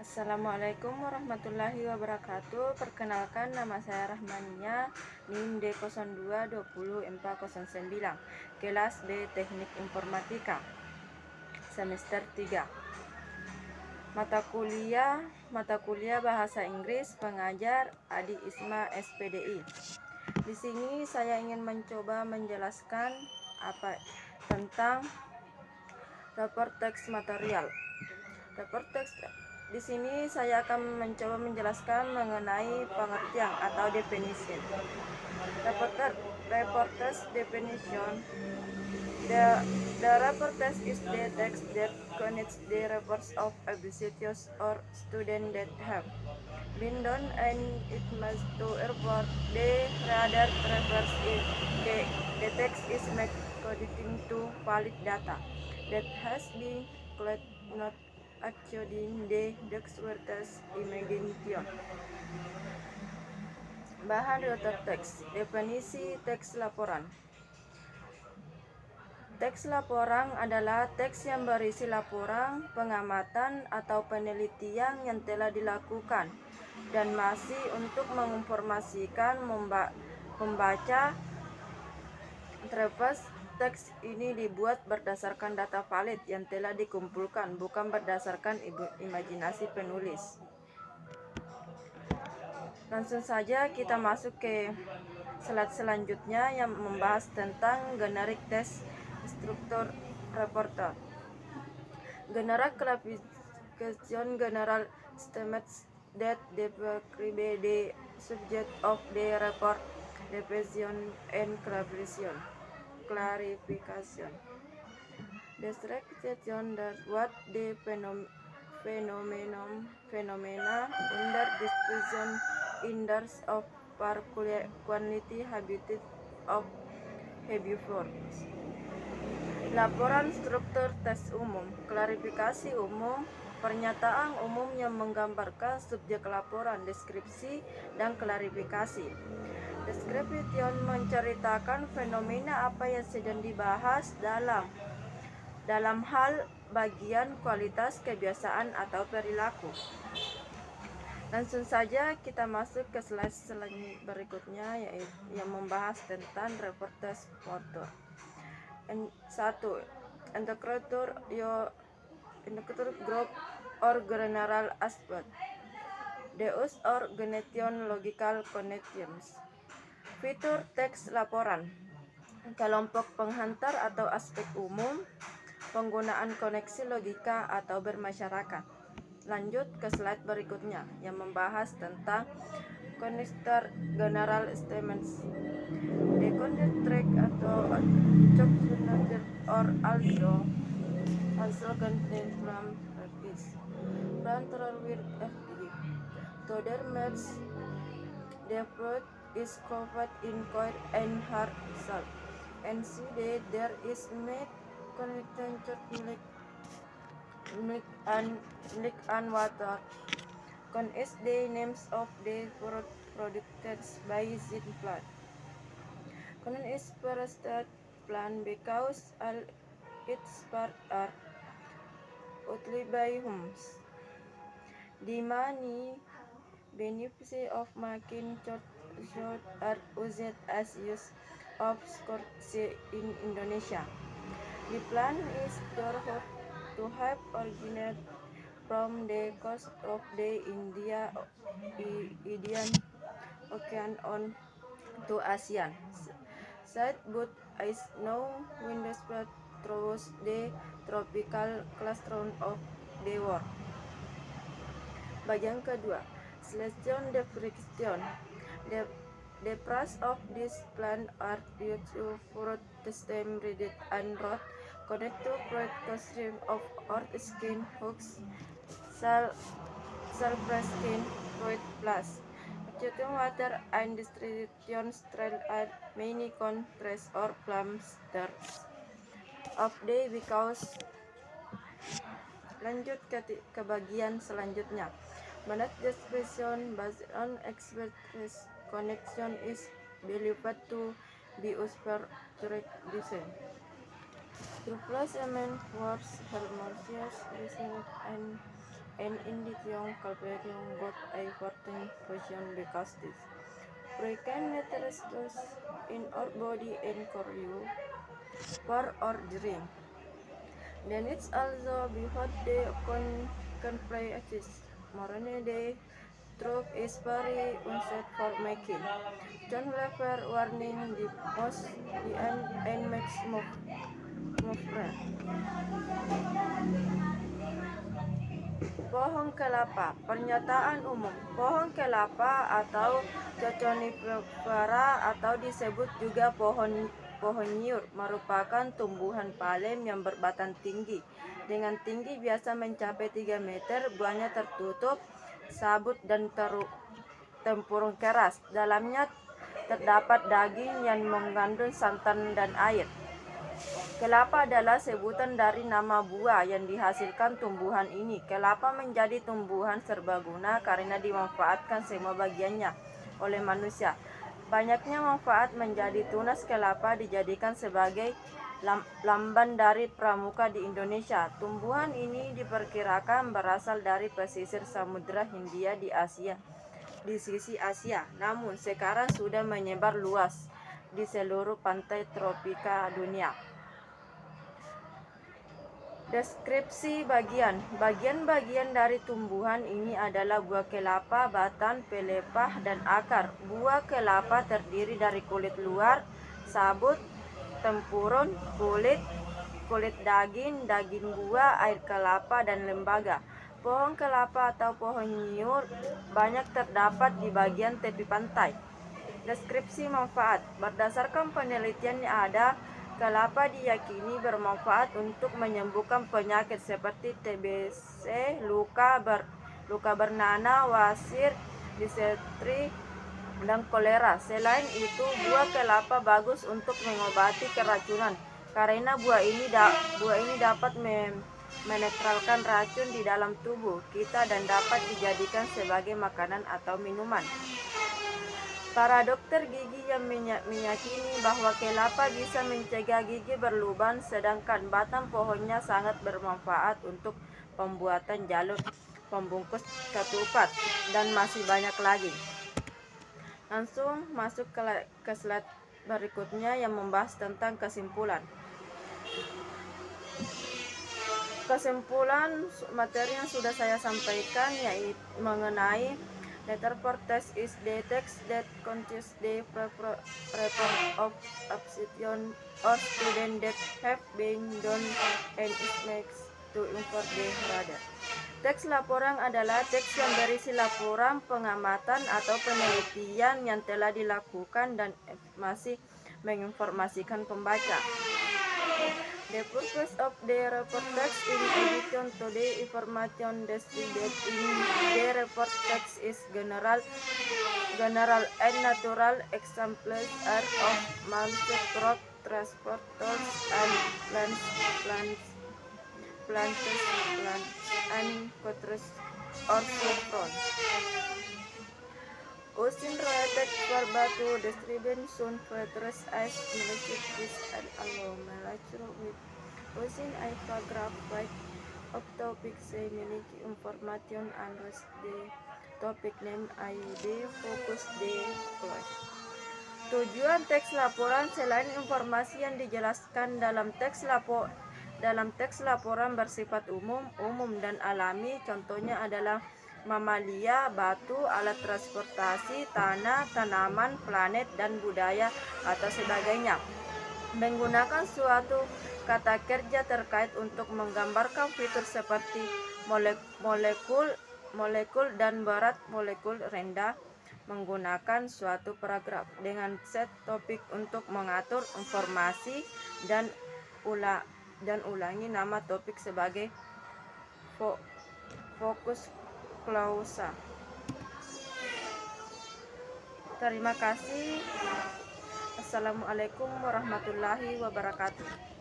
Assalamualaikum warahmatullahi wabarakatuh. Perkenalkan, nama saya Rahmania, NIM D0220 409, kelas B Teknik Informatika, semester 3. Mata kuliah Bahasa Inggris, pengajar Adi Isma SPDI. Di sini saya ingin mencoba menjelaskan tentang report teks material. Di sini saya akan mencoba menjelaskan mengenai pengertian atau definisi. Reporter's definition. The reporter is the text that connects the reports of a visitors or student that have been done and it must to report. The reader refers if the text is made according to valid data that has been collected, not according the expert's imagination. Bahan reporter teks. Definisi teks laporan. Teks laporan adalah teks yang berisi laporan, pengamatan, atau penelitian yang telah dilakukan dan masih untuk menginformasikan membaca. Terlepas teks ini dibuat berdasarkan data valid yang telah dikumpulkan, bukan berdasarkan imajinasi penulis. Langsung saja kita masuk ke slide selanjutnya yang membahas tentang generic text struktur reporter. General classification, general statements that describe the subject of the report, definition and clarification. Description that what the phenomena under description in terms of quantity, habitat of behavior. Laporan struktur teks umum. Klarifikasi umum, pernyataan umum yang menggambarkan subjek laporan, deskripsi, dan klarifikasi. Description menceritakan fenomena apa yang sedang dibahas dalam hal bagian kualitas, kebiasaan, atau perilaku. Langsung saja kita masuk ke slide berikutnya, yaitu yang membahas tentang reporter foto. 1. Integrator group or general aspect. Deus organization logical connections. Fitur teks laporan. Kelompok penghantar atau aspek umum. Penggunaan koneksi logika atau bermasyarakat. Lanjut ke slide berikutnya yang membahas tentang connector general statements. The content track atau substantive or also contain from practice. Frontal with FD. To their match, the fruit is covered in coil and hard salt. And see that there is made connecting milk and water. Con is the names of the fruit produced by this plant. Con is forested plant because all its parts are utilized by humans. The many benefits of making short are used as use of scourge in Indonesia. The plant is thought to have originated from the coast of the Indian Ocean on to ASEAN. Side but is now widespread throughout the tropical cluster of the world. Bagian kedua, selection description. The parts of this plant are used to fruit stem, reed and root, connect to fruit stream of earth skin, hooks, sulfur skin, fruit plus. Accepting water and distribution trail are many contrasts or plumsters of the because. Lanjut ke bagian selanjutnya. Manage description based on express connection is believed to be useful design. To plus element words, harmonious listening and and individual calculating both a important function because this frequent matters in our body and for or during. Then it's also before the can play assist. Morane the truth is very unsafe for making. John Lever warning the most the and makes move right. Pohon kelapa. Pernyataan umum. Pohon kelapa atau Coconifera atau disebut juga pohon nyiur merupakan tumbuhan palem yang berbatang tinggi. Dengan tinggi biasa mencapai 3 meter, buahnya tertutup, sabut dan tempurung keras. Dalamnya terdapat daging yang mengandung santan dan air. Kelapa adalah sebutan dari nama buah yang dihasilkan tumbuhan ini. Kelapa menjadi tumbuhan serbaguna karena dimanfaatkan semua bagiannya oleh manusia. Banyaknya manfaat menjadi tunas kelapa dijadikan sebagai lamban dari pramuka di Indonesia. Tumbuhan ini diperkirakan berasal dari pesisir Samudra Hindia di sisi Asia. Namun sekarang sudah menyebar luas di seluruh pantai tropika dunia. Deskripsi bagian-bagian dari tumbuhan ini adalah buah kelapa, batang, pelepah, dan akar. Buah kelapa terdiri dari kulit luar, sabut, tempurung, kulit daging buah, air kelapa, dan lembaga. Pohon kelapa atau pohon nyiur banyak terdapat di bagian tepi pantai. Deskripsi manfaat. Berdasarkan penelitian yang ada, kelapa diyakini bermanfaat untuk menyembuhkan penyakit seperti TBC, luka bernanah, wasir, disentery, dan kolera. Selain itu, buah kelapa bagus untuk mengobati keracunan karena buah ini dapat menetralkan racun di dalam tubuh kita dan dapat dijadikan sebagai makanan atau minuman. Para dokter gigi yang meyakini bahwa kelapa bisa mencegah gigi berlubang, sedangkan batang pohonnya sangat bermanfaat untuk pembuatan jalur pembungkus ketupat, dan masih banyak lagi. Langsung masuk ke slide berikutnya yang membahas tentang kesimpulan. Kesimpulan materi yang sudah saya sampaikan yaitu mengenai letter for text is the text that contains the report of abstention or student that have been done and it makes to inform the reader. Teks laporan adalah teks yang berisi laporan, pengamatan, atau penelitian yang telah dilakukan dan masih menginformasikan pembaca. The purpose of the report text in addition to the information described in the report text is general and natural examples are of manuscript crop, transporters, and plants and cutters or front. Using related verba to distribution features as relatives and allow lecture with using a paragraph right of topic say memiliki information and rest the topic name ID focus the class. Tujuan teks laporan selain informasi yang dijelaskan dalam teks laporan bersifat umum dan alami. Contohnya adalah mamalia, batu, alat transportasi, tanah, tanaman, planet, dan budaya atau sebagainya. Menggunakan suatu kata kerja terkait untuk menggambarkan fitur seperti molekul dan berat molekul rendah. Menggunakan suatu paragraf dengan set topik untuk mengatur informasi dan ulangi nama topik sebagai fokus klausa. Terima kasih. Assalamualaikum warahmatullahi wabarakatuh.